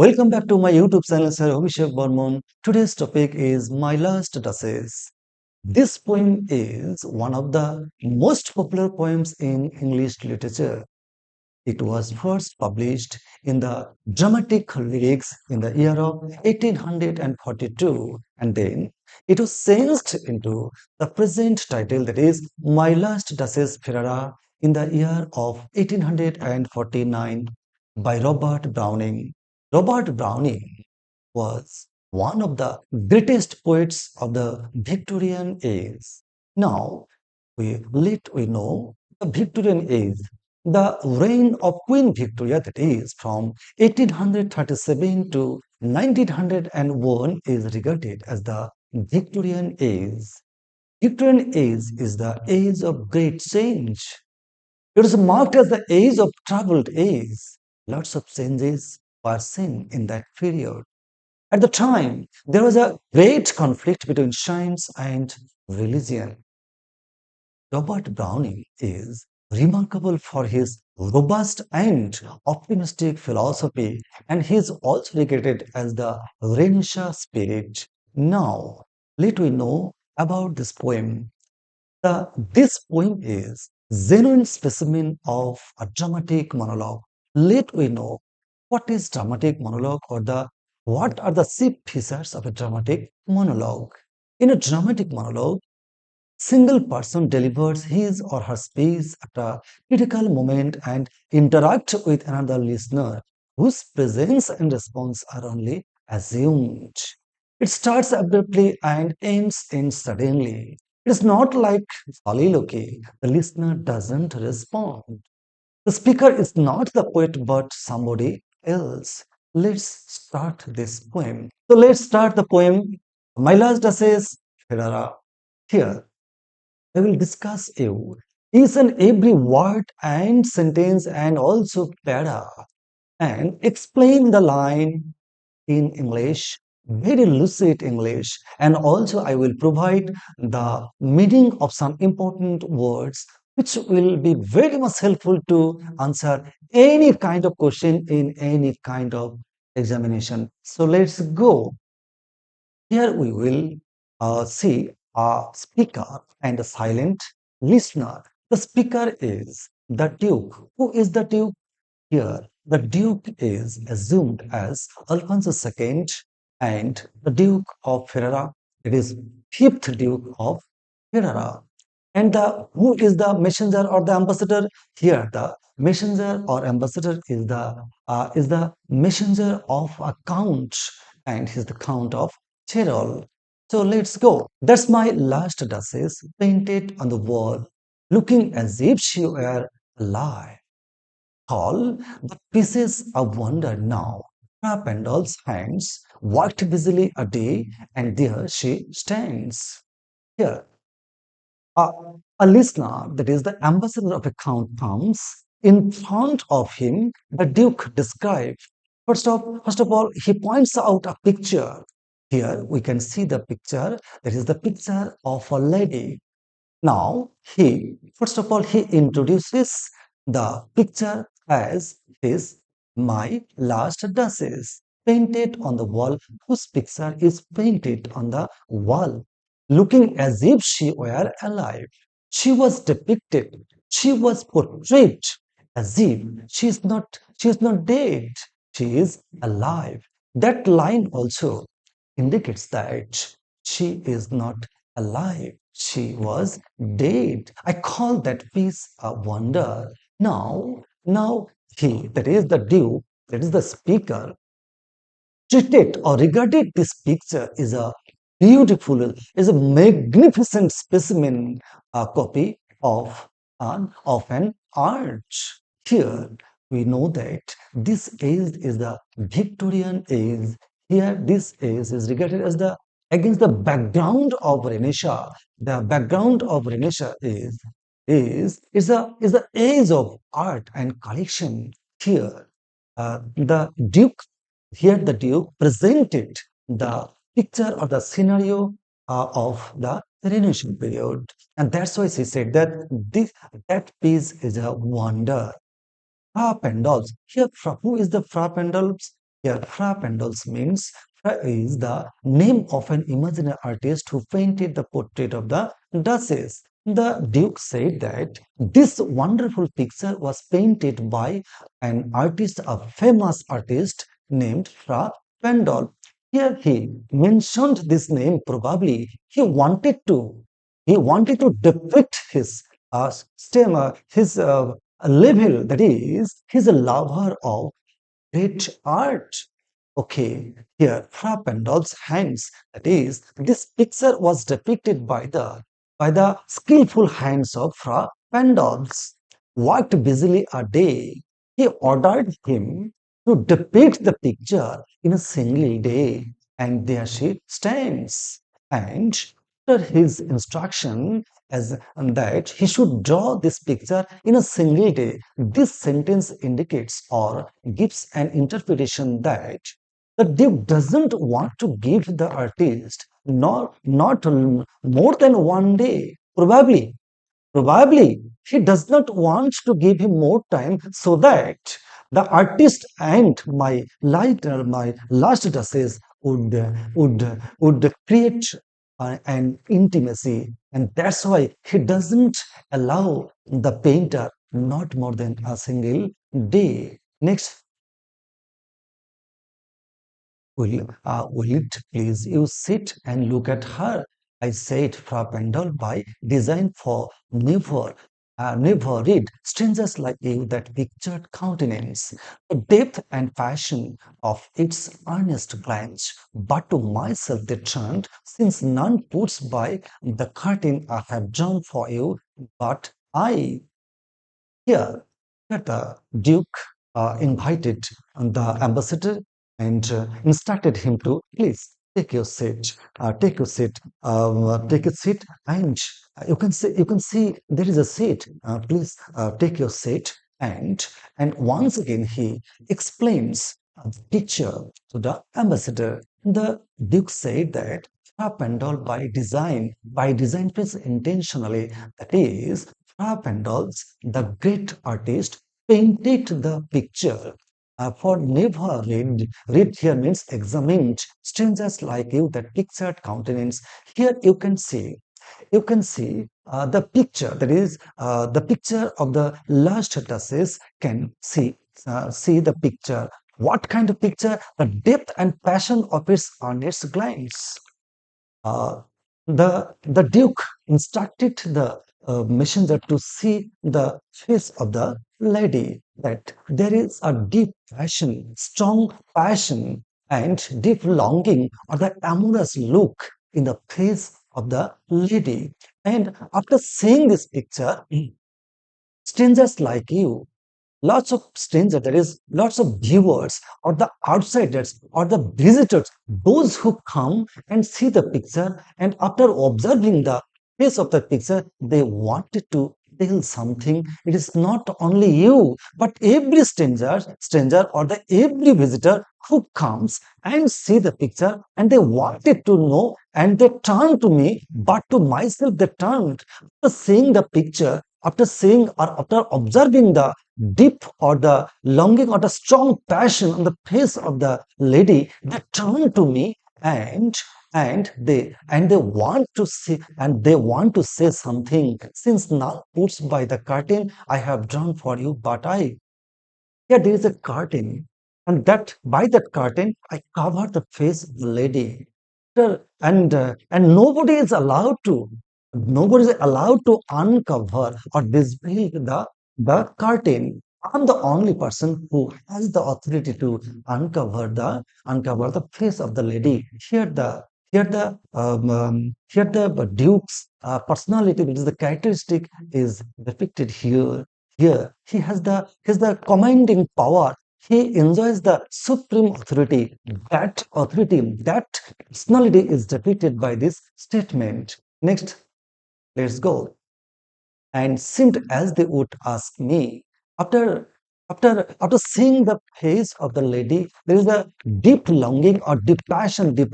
Welcome back to my YouTube channel, Sir Abhishek Barman. Today's topic is My Last Duchess. This poem is one of the most popular poems in English literature. It was first published in the dramatic lyrics in the year of 1842, and then it was changed into the present title, that is My Last Duchess Ferrara, in the year of 1849 by Robert Browning. Robert Browning was one of the greatest poets of the Victorian age. Now, we know the Victorian age, the reign of Queen Victoria, that is from 1837 to 1901, is regarded as the Victorian age. Victorian age is the age of great change. It is marked as the age of troubled age. Lots of changes were seen in that period. At the time, there was a great conflict between science and religion. Robert Browning is remarkable for his robust and optimistic philosophy, and he is also regarded as the Renaissance spirit. Now, let we know about this poem. This poem is genuine specimen of a dramatic monologue. Let we know what is dramatic monologue, or what are the chief features of a dramatic monologue. In a dramatic monologue, single person delivers his or her speech at a critical moment and interact with another listener whose presence and response are only assumed. It starts abruptly and ends suddenly. It is not like soliloquy. The listener doesn't respond. The speaker is not the poet but somebody else. Let's start this poem. So let's start the poem. My last Duchess Ferrara. Here, I will discuss you each and every word and sentence and also para, and explain the line in English, very lucid English, and also I will provide the meaning of some important words which will be very much helpful to answer any kind of question in any kind of examination. So let's go. Here we will see a speaker and a silent listener. The speaker is the Duke. Who is the Duke? Here, the Duke is assumed as Alfonso II and the Duke of Ferrara. It is fifth Duke of Ferrara. And who is the messenger or the ambassador? Here, the messenger or ambassador is the messenger of a count, and he's the Count of Tyrol. So let's go. That's my last Duchess painted on the wall, looking as if she were alive. All the pieces of wonder now. Pandal's hands worked busily a day, and there she stands. Here, a, a listener, that is the ambassador of a count, comes in front of him. The Duke describes. First of all, he points out a picture. Here we can see the picture. That is the picture of a lady. Now, first of all, he introduces the picture as his My Last Duchess, painted on the wall, whose picture is painted on the wall, looking as if she were alive. She was depicted, she was portrayed as if she is not dead, she is alive. That line also indicates that she is not alive. She was dead. I call that piece a wonder. Now he, that is the Duke, that is the speaker, treated or regarded this picture is a beautiful, is a magnificent specimen, a copy of an arch. Here we know that this age is the Victorian age. Here this age is regarded as the against the background of Renaissance. The background of Renaissance is the age of art and collection. Here, the Duke presented the picture or the scenario of the Renaissance period, and that's why she said that that piece is a wonder. Fra Pendles. Here, who is the Fra Pendles? Here, Fra Pendles means Fra is the name of an imaginary artist who painted the portrait of the Duchess. The Duke said that this wonderful picture was painted by an artist, a famous artist named Fra Pendle. Here he mentioned this name probably he wanted to depict his his level, that is, he's a lover of great art. Okay, here Fra Pendle's hands, that is, this picture was depicted by the skillful hands of Fra Pendles. Worked busily a day, he ordered him to depict the picture in a single day, and there she stands. And after his instruction as that he should draw this picture in a single day, this sentence indicates or gives an interpretation that the Duke doesn't want to give the artist not more than one day. Probably he does not want to give him more time so that the artist and my last duchess would create an intimacy, and that's why he doesn't allow the painter not more than a single day. Next, will it please you sit and look at her? I said, Fra Pendle, by design for never read strangers like you that pictured countenance, the depth and passion of its earnest glance. But to myself they turned, since none puts by the curtain I have drawn for you, but I. Here, the Duke invited the ambassador and instructed him to please take a seat, and you can see there is a seat. Please take your seat, and once again he explains the picture to the ambassador. The Duke said that Pendle by design means intentionally, that is, Pendles, the great artist, painted the picture. For never read here means examined strangers like you that pictured countenance. Here you can see the picture, that is the picture of the last duchess. Can see the picture. What kind of picture? The depth and passion of its earnest glance. uh, the Duke instructed the messenger to see the face of the lady, that there is a deep passion, strong passion, and deep longing, or the amorous look in the face of the lady. And after seeing this picture, strangers like you, lots of strangers, that is, lots of viewers or the outsiders or the visitors, those who come and see the picture, and after observing the face of the picture, they wanted to tell something. It is not only you, but every stranger or the every visitor who comes and see the picture, and they wanted to know, and they turned to me, but to myself they turned. After seeing the picture, after seeing or after observing the deep or the longing or the strong passion on the face of the lady, they turn to me, and they want to see, and they want to say something. Since now puts by the curtain I have drawn for you, but I, yeah, there is a curtain, and that by that curtain I cover the face of the lady. And nobody is allowed to uncover or display the curtain. I'm the only person who has the authority to uncover the face of the lady. Here the Duke's personality, which is the characteristic, is depicted here. Here he has the commanding power. He enjoys the supreme authority. That personality is depicted by this statement. Next, let's go. And seemed as they would ask me. After after seeing the face of the lady, there is a deep longing or deep passion, deep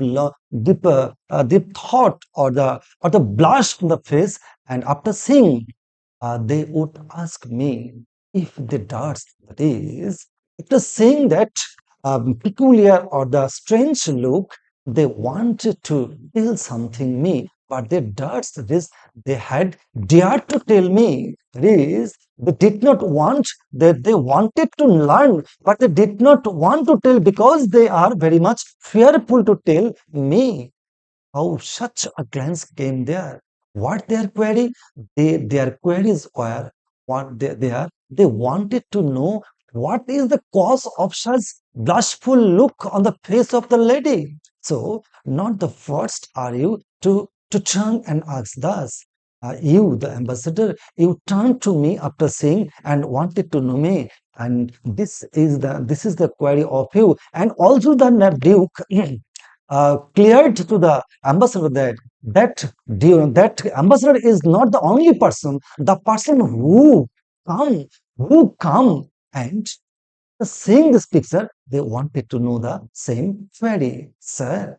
thought, or the blush on the face. And after seeing, they would ask me if they dance. That is, after saying that, peculiar or the strange look, they wanted to tell something me, but they doubts this they had dared to tell me. That is, they did not want that they wanted to learn, but they did not want to tell because they are very much fearful to tell me. How such a glance came there? What their query? Their queries were what they are. They wanted to know what is the cause of such blushful look on the face of the lady. So, not the first are you to turn and ask thus. You, the ambassador, you turned to me after seeing and wanted to know me, and this is the query of you, and also the Duke cleared to the ambassador that ambassador is not the only person, the person come who come and seeing this picture, they wanted to know the same query. Sir,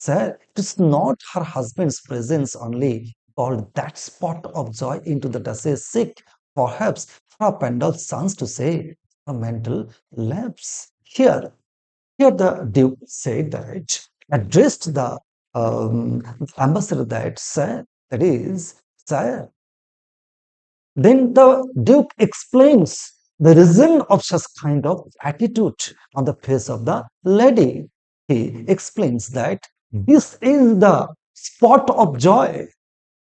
it is not her husband's presence only called that spot of joy into the Duchess sick. Perhaps her Pendle's sons to say a mental lapse. Here the Duke said that, addressed the ambassador that, sir, that is, sir. Then the Duke explains the reason of such kind of attitude on the face of the lady. He explains that this is the spot of joy.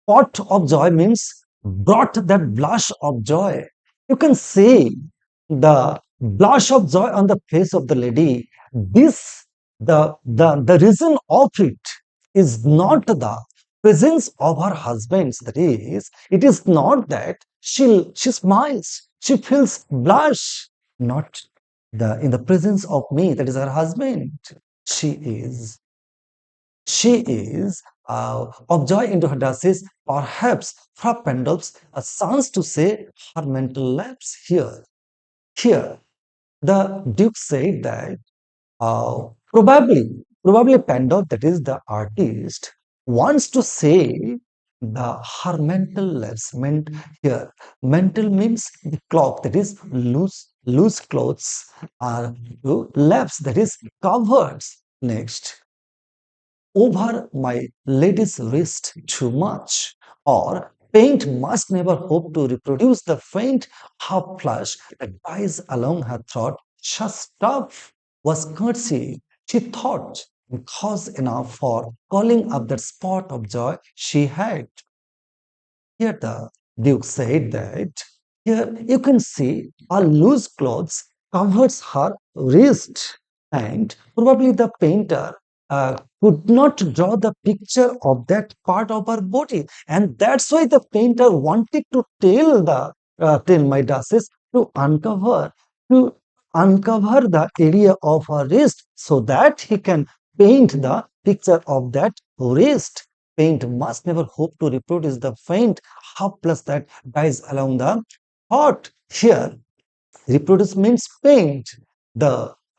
Spot of joy means brought that blush of joy. You can see the blush of joy on the face of the lady. This the reason of it is not the presence of her husband. That is, it is not that she smiles, she feels blush, not the in the presence of me, that is her husband. She is she is of joy into her dashes, perhaps her pendulums a chance to say her mental lapse here. Here, the Duke said that probably Pandolf, that is the artist, wants to say the her mental lapse meant here. Mental means the cloth, that is loose clothes, are lapse, that is covered. Next, over my lady's wrist too much, or paint must never hope to reproduce the faint half flush that dies along her throat. Such stuff was courtesy, she thought, cause enough for calling up that spot of joy she had. Here the Duke said that here you can see a loose clothes covers her wrist, and probably the painter could not draw the picture of that part of her body, and that's why the painter wanted to tell my Duchess to uncover the area of her wrist so that he can paint the picture of that wrist. Paint must never hope to reproduce the faint half plus that dies along the heart. Here, reproduce means paint.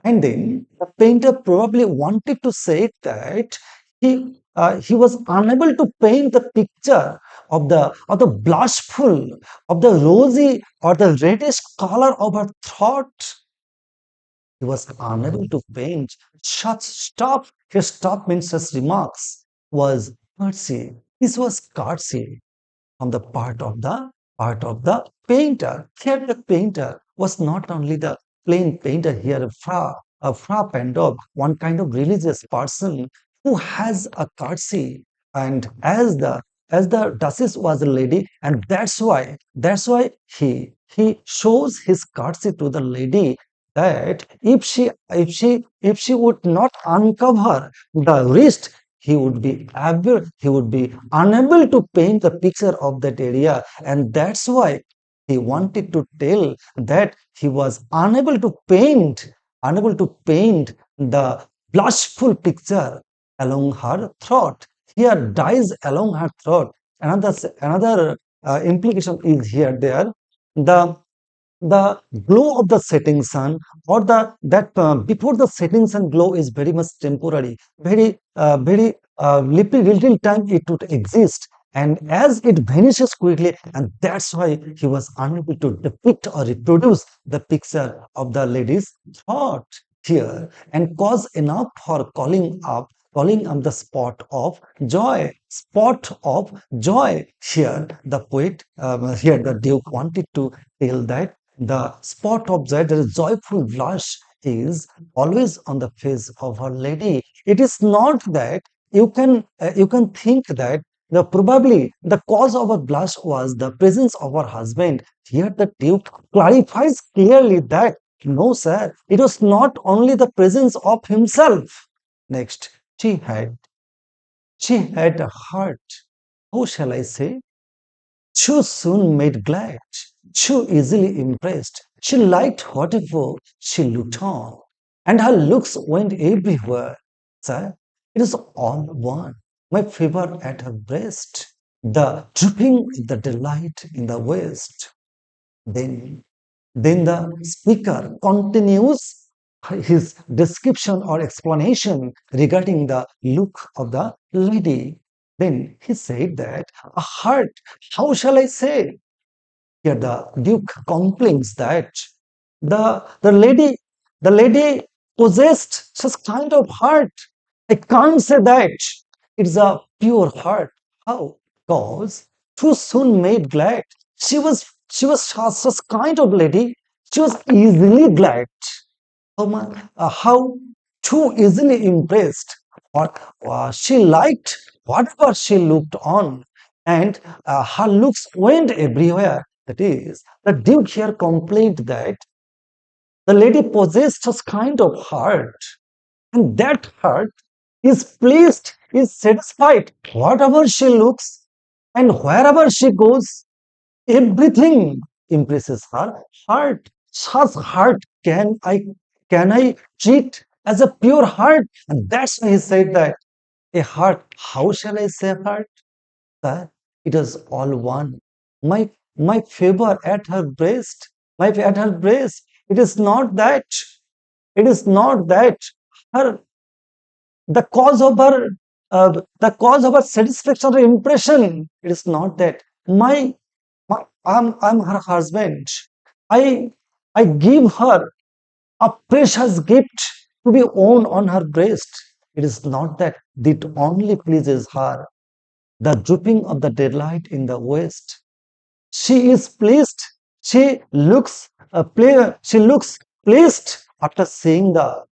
And then the painter probably wanted to say that he was unable to paint the picture of the blushful, of the rosy or the reddish color of her throat. He was unable to paint such stuff. His stuff means such remarks was courtesy. This was courtesy on the part of the painter. Here the painter was not only the plain painter here, a fra Pandov, one kind of religious person who has a courtesy. And as the Duchess was a lady, and that's why he shows his courtesy to the lady, that if she would not uncover the wrist, he would be unable to paint the picture of that area, and that's why he wanted to tell that he was unable to paint the blushful picture along her throat. Here dies along her throat. Another implication is here there. The glow of the setting sun, or the that before the setting sun glow, is very much temporary, very little time it would exist, and as it vanishes quickly, and that's why he was unable to depict or reproduce the picture of the lady's thought. here and cause enough for calling up the spot of joy. Spot of joy. Here the poet, here the Duke wanted to tell that the spot of joy, the joyful blush, is always on the face of her lady. It is not that you can think that probably the cause of her blush was the presence of her husband. Here the Duke clarifies clearly that no, sir, it was not only the presence of himself. Next, she had a heart. How shall I say? Too soon made glad, too easily impressed. She liked whatever she looked on, and her looks went everywhere. Sir, it is all one. My fever at her breast, the dripping, the delight in the west. Then then the speaker continues his description or explanation regarding the look of the lady. Then he said that a heart, how shall I say? Here the Duke complains that the lady possessed such kind of heart. I can't say that it's a pure heart. How? Because too soon made glad. She was such kind of lady. She was easily glad. How too easily impressed. What she liked whatever she looked on, and her looks went everywhere. That is, the Duke here complained that the lady possessed such kind of heart, and that heart is pleased, is satisfied, whatever she looks, and wherever she goes, everything impresses her heart. Such heart can I treat as a pure heart? And that's why he said that a heart, how shall I say heart? That it is all one. My favor at her breast, at her breast. It is not that. It is not that her the cause of her satisfaction or impression. It is not that. I'm her husband. I I give her a precious gift to be worn on her breast. It is not that it only pleases her. The drooping of the daylight in the west. She is pleased. She looks pleased after seeing the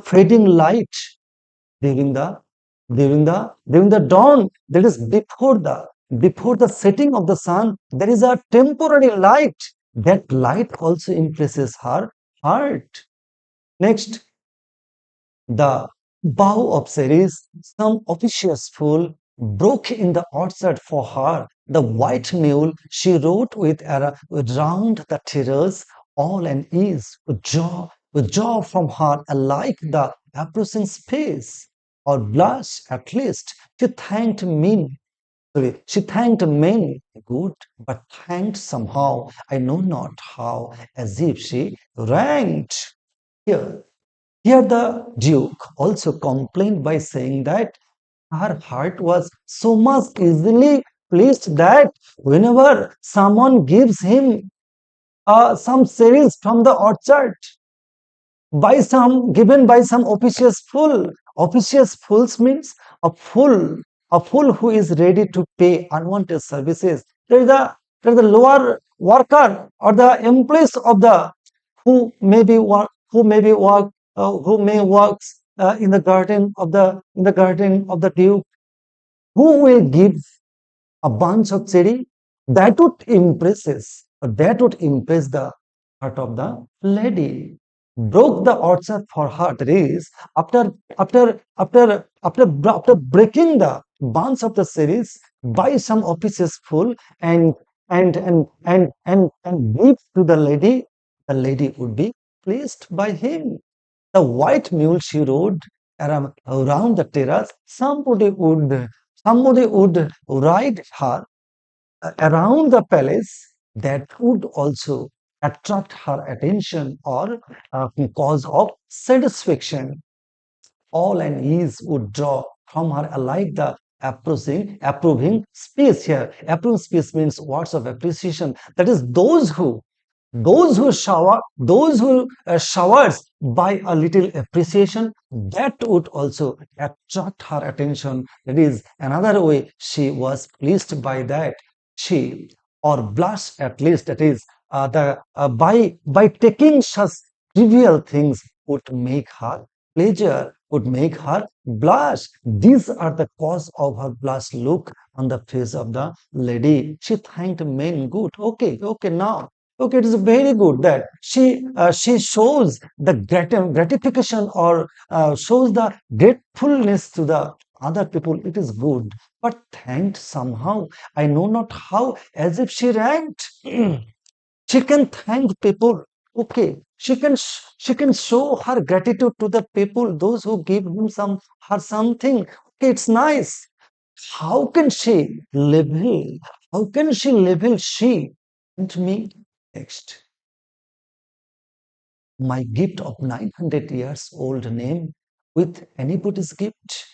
fading light during the dawn. That is before the setting of the sun. There is a temporary light. That light also impresses her heart. Next, the bough of cerise, some officious fool broke in the orchard for her. The white mule she rode with round the terrace, all an ease, with jaw from her alike the approaching space, or blush at least. She thanked men good, but thanked somehow, I know not how, as if she ranked. Here, here the Duke also complained by saying that her heart was so much easily pleased that whenever someone gives him some cereals from the orchard, given by some officious fool. Officious fools means a fool, a fool who is ready to pay unwanted services. There is the lower worker or the employees of the who may works in the garden of the Duke, who will give a bunch of cherry that would impress the heart of the lady. Broke the orchard for her. That is, after breaking the bunch of the cherries by some officer's fool and give to the lady would be pleased by him. The white mule she rode around the terrace. Somebody would ride her around the palace. That would also attract her attention or cause of satisfaction. All and ease would draw from her alike the approving speech here. Approving speech means words of appreciation. That is, those who Those who showers by a little appreciation, that would also attract her attention. That is another way she was pleased by that. She or blush at least. That is the by taking such trivial things would make her pleasure, would make her blush. These are the cause of her blush look on the face of the lady. She thanked men good. Okay, okay, now. Okay, it is very good that she shows the gratification or shows the gratefulness to the other people. It is good, but thanked somehow. I know not how, as if she ranked. She can thank people. Okay, she can show her gratitude to the people, those who give him her something. Okay, it's nice. How can she level? How can she level she and me? Next, my gift of 900 years old name with anybody's gift.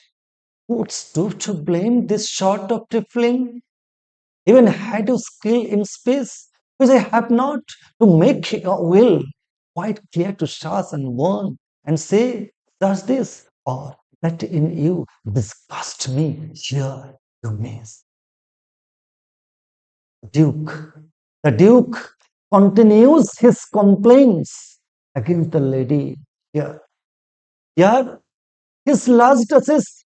Who'd stoop to blame this sort of trifling? Even had you skill in space, which I have not, to make your will quite clear to stars and warn and say, does this or that in you disgust me? Here you miss. Duke. The Duke continues his complaints against the lady here. Here, his last Duchess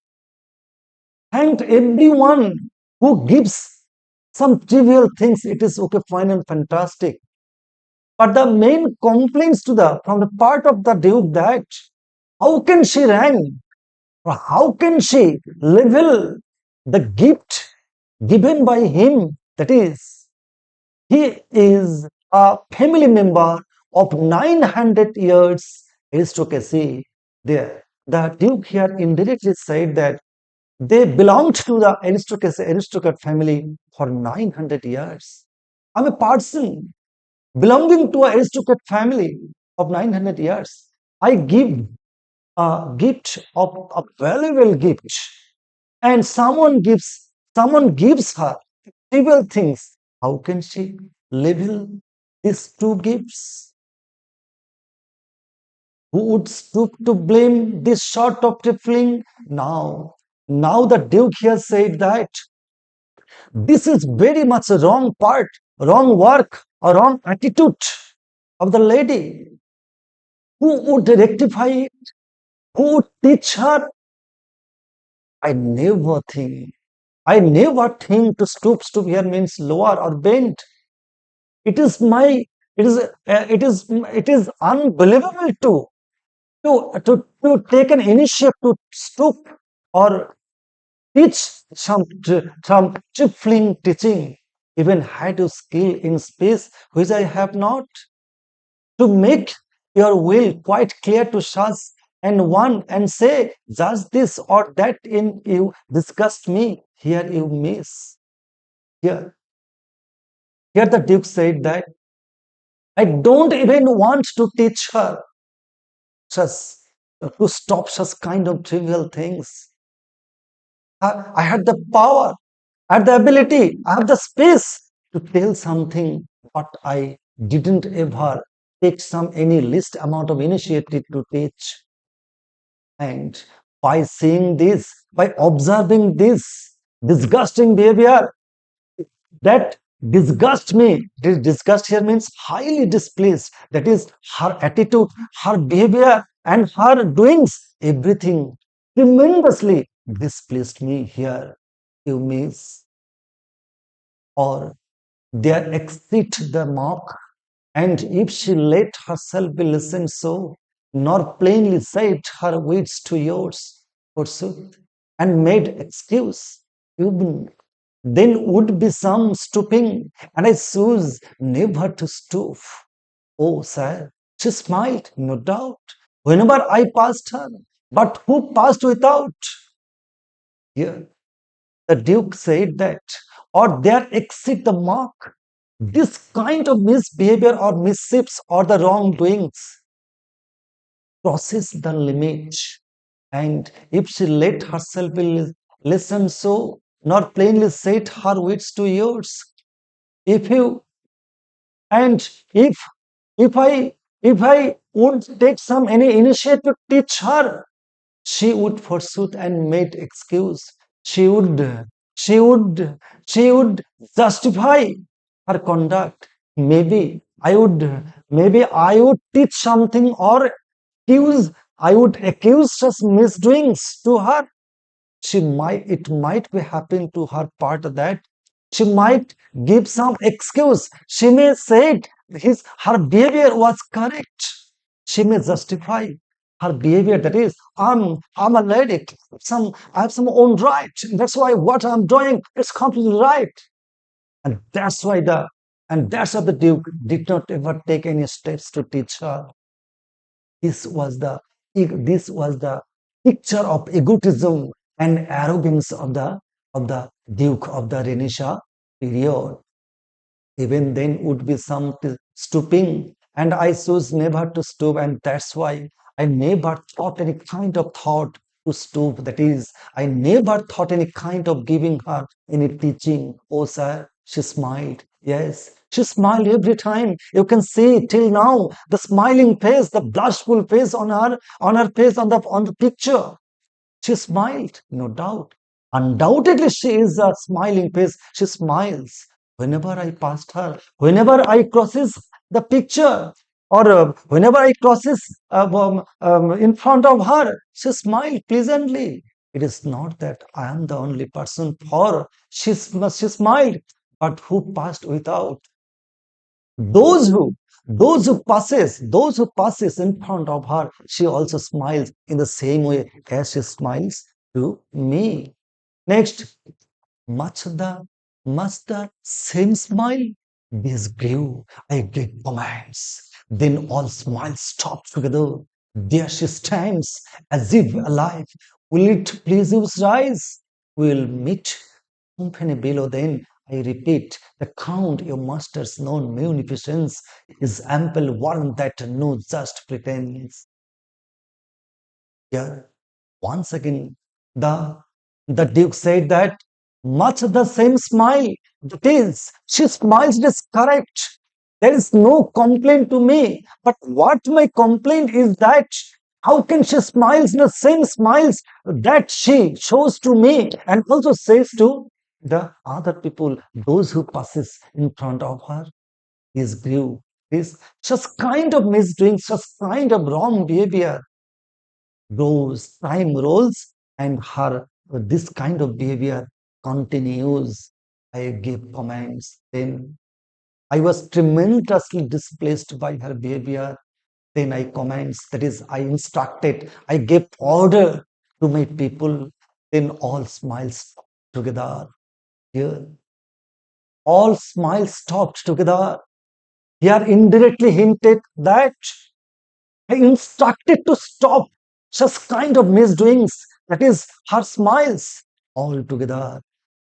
thanked everyone who gives some trivial things. It is okay, fine, and fantastic. But the main complaints to the from the part of the Duke that how can she rank or how can she level the gift given by him? That is, he is a family member of 900 years aristocracy. There, the Duke here indirectly said that they belonged to the aristocrat family for 900 years. I'm a person belonging to an aristocrat family of 900 years. I give a gift of a valuable gift, and someone gives her trivial things. How can she level these two gifts? Who would stoop to blame this sort of trifling? Now the Duke here said that this is very much a wrong part, wrong work, or wrong attitude of the lady. Who would rectify it? Who would teach her? I never think. I never think to stoop here means lower or bend. It is my. It is unbelievable to take an initiative to stoop or teach some trifling teaching, even had you skill in space which I have not, to make your will quite clear to such and one and say, does this or that in you disgust me? Here you miss. Here, here the Duke said that I don't even want to teach her such to stop such kind of trivial things. I had the power, I had the ability, I have the space to tell something, but I didn't ever take some any least amount of initiative to teach. And by seeing this, by observing this disgusting behavior, that disgust me. Disgust here means highly displeased. That is her attitude, her behavior, and her doings. Everything tremendously displeased me here. You miss or there exceed the mark. And if she let herself be listened so, nor plainly said her words to yours, forsooth, and made excuse, even then would be some stooping, and I choose never to stoop. Oh, sir, she smiled, no doubt, whenever I passed her, but who passed without? Here, the Duke said that, or there exceed the mark. This kind of misbehavior or mischiefs or the wrongdoings crosses the limit. And if she let herself be listened so, nor plainly said her words to yours, if you and if If I would take some any initiative to teach her, she would forsooth and made excuse. She would, she would, she would justify her conduct. Maybe I would teach something or accuse, I would accuse such misdoings to her. It might be happen to her part that she might give some excuse. She may say her behavior was correct. She may justify her behavior, that is, I'm a lady, I have some own right, that's why what I'm doing is completely right. And that's why the duke did not ever take any steps to teach her. This was the this was the picture of egotism and arrogance of the Duke of the Renaissance period. Even then would be some stooping, and I chose never to stoop, and that's why I never thought any kind of thought to stoop. That is, I never thought any kind of giving her any teaching. Oh, sir, she smiled. Yes, she smiled every time. You can see till now the smiling face, the blushful face on her face on the picture. She smiled, no doubt. Undoubtedly, she is a smiling face. She smiles whenever I passed her, whenever I crosses the picture, or whenever I crosses in front of her. She smiled pleasantly. It is not that I am the only person for she smiled, but who passed without? Those who those who passes in front of her, she also smiles in the same way as she smiles to me. Next, much the same smile. This grew. I gave commands. Then all smiles stopped together. There she stands, as if alive. Will it please you rise? We'll meet company below. Then I repeat, the count your master's known munificence is ample warrant that no just pretends. Here, once again, the the Duke said that much the same smile. That is, she smiles, it is correct. There is no complaint to me. But what my complaint is that how can she smiles the same smiles that she shows to me and also says to the other people, those who passes in front of her? Is grew. This just kind of misdoing, just kind of wrong behavior grows, time rolls, and her this kind of behavior continues. I give comments. Then I was tremendously displeased by her behavior. Then I comments, that is, I instructed, I gave order to my people. Then all smiles together. Here, all smiles stopped together. Here indirectly hinted that I instructed to stop such kind of misdoings, that is, her smiles. Altogether,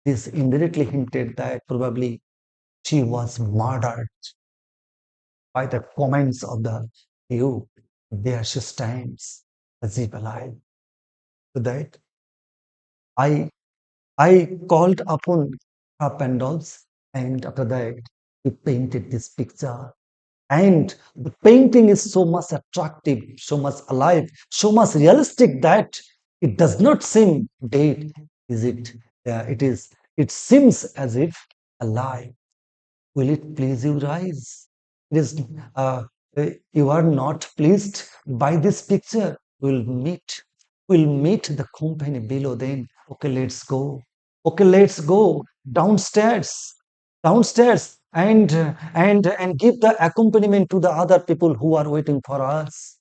this indirectly hinted that probably she was murdered by the comments of the Duke. There she stands, as if alive. To that, I I called upon her pandals, and after that, we painted this picture. And the painting is so much attractive, so much alive, so much realistic that it does not seem dead, is it? Yeah, it is. It seems as if alive. Will it please you, rise? It is. You are not pleased by this picture. We'll meet. We'll meet the company below. Then, okay, let's go. Okay, let's go downstairs. Downstairs and give the accompaniment to the other people who are waiting for us,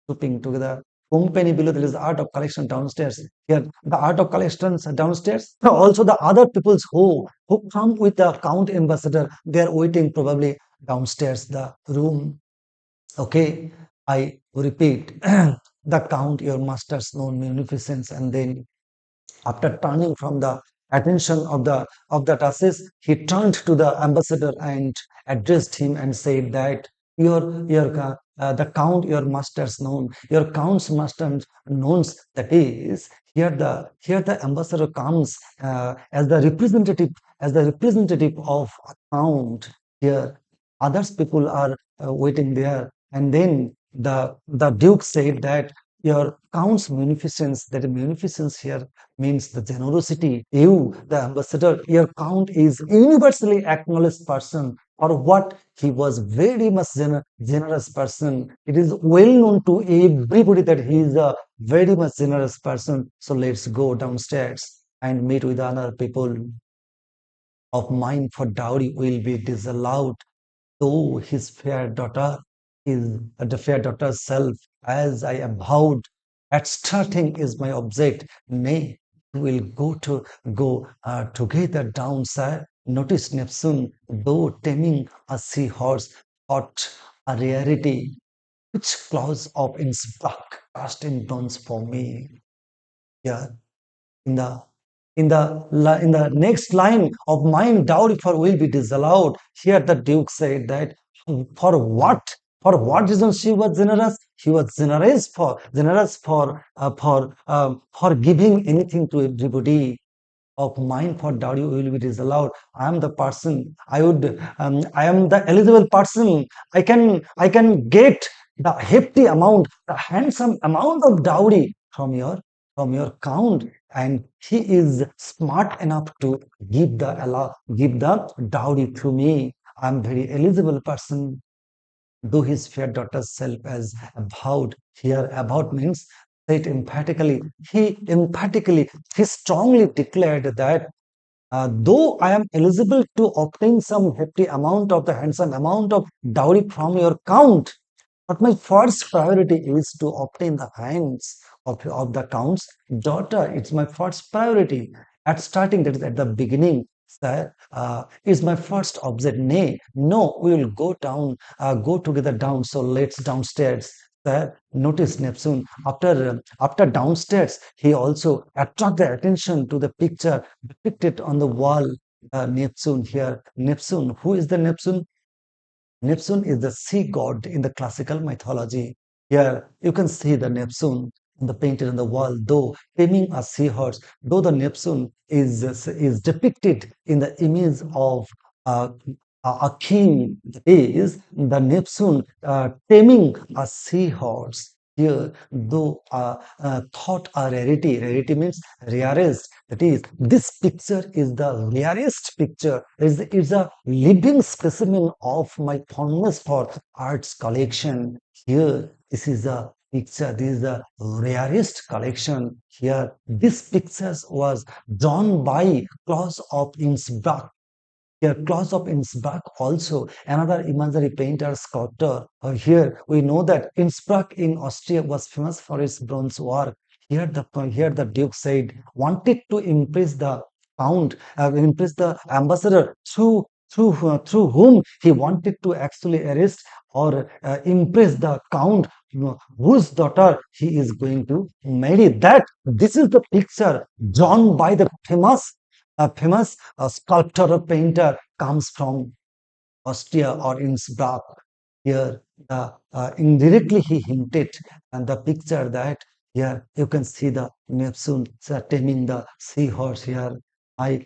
stooping together. Company below, there is the art of collection downstairs. Here, the art of collections downstairs. Also, the other peoples who come with the count ambassador, they are waiting probably downstairs the room. Okay, I repeat, the count your master's known munificence, and then after turning from the attention of the Duchess, he turned to the ambassador and addressed him and said that the count your master's known, your count's master knowns, that is, here the ambassador comes as the representative of a count here. others people are waiting there. And then the Duke said that your count's munificence, that munificence here means the generosity. You, the ambassador, your count is universally acknowledged person or what he was very much generous person. It is well known to everybody that he is a very much generous person. So let's go downstairs and meet with other people of mine for dowry will be disallowed, though his fair daughter is the fair daughter's self, as I am vowed. At starting is my object. Nay, we will go together down, sir. Notice Neptune, though taming a seahorse, thought a rarity. Which clause of Innsbruck cast in bronze for me? Yeah, in the in the next line of mine dowry for will be disallowed. Here the Duke said that for what? For what reason she was generous? He was generous for giving anything to everybody. Of mine for dowry will be disallowed. I am the person. I am the eligible person. I can get the hefty amount, the handsome amount of dowry from your count, and he is smart enough to give the dowry to me. I am very eligible person, though his fair daughter's self as avowed. Here about means said emphatically. He strongly declared that though I am eligible to obtain some hefty amount of the handsome amount of dowry from your count, but my first priority is to obtain the hands of the count's daughter. It's my first priority. At starting, that is at the beginning, sir, is my first object. Nay, no, we will go together down. So let's downstairs. Sir, notice Neptune. After downstairs, he also attract the attention to the picture depicted on the wall. Neptune here. Neptune. Who is the Neptune? Neptune is the sea god in the classical mythology. Here you can see the Neptune in the painted on the wall, though taming a seahorse, though the Neptune is depicted in the image of uh, a king, is the Neptune taming a seahorse. Here, though thought a rarity means rarest. That is, this picture is the rarest picture. Is a living specimen of my fondness for arts collection. Here, this is a picture. This is the rarest collection. Here, this picture was drawn by Claus of Innsbruck. Here, Claus of Innsbruck also another imaginary painter sculptor. Here we know that Innsbruck in Austria was famous for its bronze work. Here the Duke said wanted to impress the count, impress the ambassador through whom he wanted to actually arrest or impress the count, whose daughter he is going to marry. That this is the picture drawn by the famous sculptor or painter comes from Austria or Innsbruck. Here, indirectly he hinted and the picture that here you can see the Neptune taming the seahorse here.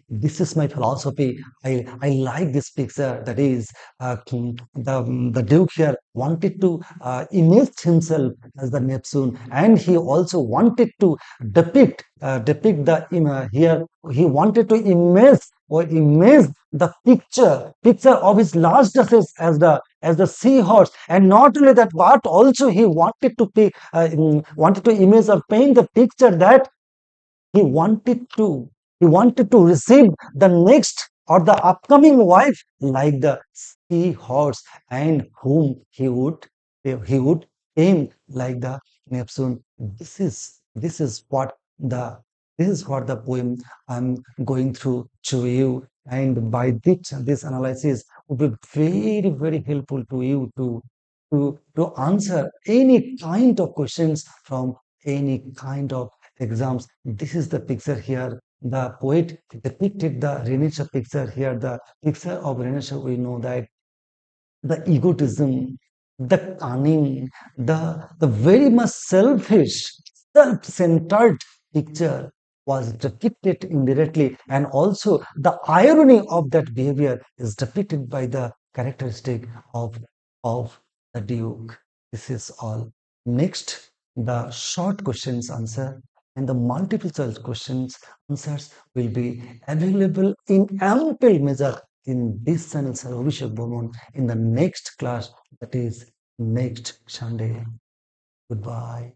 This is my philosophy. I like this picture. That is, the Duke here wanted to image himself as the Neptune, and he also wanted to depict the here. He wanted to image the picture of his last duchess as the seahorse, and not only that, but also he wanted to image or paint the picture that he wanted to he wanted to receive the next or the upcoming wife like the seahorse, and whom he would aim like the Neptune. This is what the poem I'm going through to you, and by this analysis would be very very helpful to you to answer any kind of questions from any kind of exams. This is the picture here. The poet depicted the Renaissance picture here. The picture of Renaissance, we know that the egotism, the cunning, the very much selfish, self-centered picture was depicted indirectly, and also the irony of that behavior is depicted by the characteristic of the Duke. This is all. Next, the short questions answer and the multiple choice questions answers will be available in ample measure in this channel, Sir Abhishek Barman, in the next class, that is next Sunday. Goodbye.